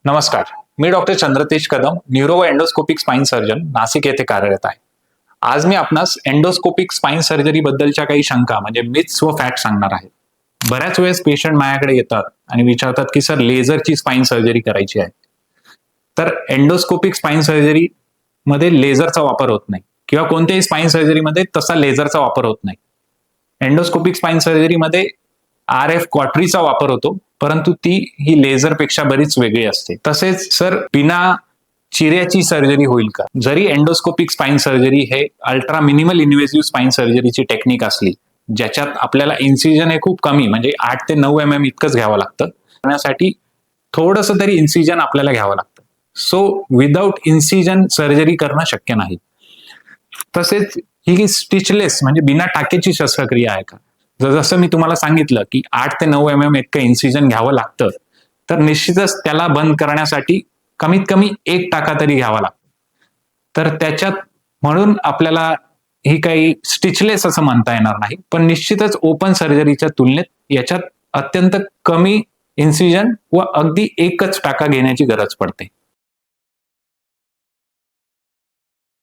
नमस्कार, मी doctor चंद्रतेज Kadam, neuro व endoscopic spine surgeon, Nashik येथे कार्यरत आहे. आज मी आपणास एंडोस्कोपिक स्पाइन सर्जरी बद्दलच्या काही शंका म्हणजे मिथ्स व फॅक्ट सांगणार आहे. बऱ्याच वेळेस पेशंट माझ्याकडे येतात आणि विचारतात की सर लेझरची स्पाइन सर्जरी करायची आहे. तर एंडोस्कोपिक स्पाइन सर्जरी मध्ये लेझरचा वापर होत नाही किंवा कोणत्याही स्पाइन सर्जरीमध्ये तसा लेझरचा वापर होत नाही. एंडोस्कोपिक स्पाइन सर्जरीमध्ये RF क्वाट्रीचा वापर होतो, परंतु ती ही लेझरपेक्षा बरीच वेगळी असते. तसेच सर बिना चिऱ्याची सर्जरी होईल का? जरी एंडोस्कोपिक स्पाइन सर्जरी हे अल्ट्रा मिनिमल इन्व्हेसिव्ह स्पाइन सर्जरीची टेक्निक असली, ज्याच्यात आपल्याला इन्सिजन हे खूप कमी म्हणजे 8 ते 9 mm इतकंच घ्यावं लागतं. त्यासाठी थोडंसं तरी इन्सिजन आपल्याला घ्यावं लागतं. सो विदाउट इन्सिजन सर्जरी करणं शक्य नाही. तसेच ही स्टिचलेस म्हणजे बिना टाकेची शस्त्रक्रिया आहे का? जसं मी तुम्हाला सांगितलं की 8 ते 9 mm इतकं इन्सिजन घ्यावं लागतं, तर निश्चितच त्याला बंद करण्यासाठी कमीत कमी 1 टाका तरी घ्यावा लागतो. तर त्याच्यात म्हणून आपल्याला ही काही स्टिचलेस असं म्हणता येणार नाही, पण निश्चितच ओपन सर्जरीच्या तुलनेत याच्यात अत्यंत कमी इन्सिजन व अगदी एकच टाका घेण्याची गरज पडते.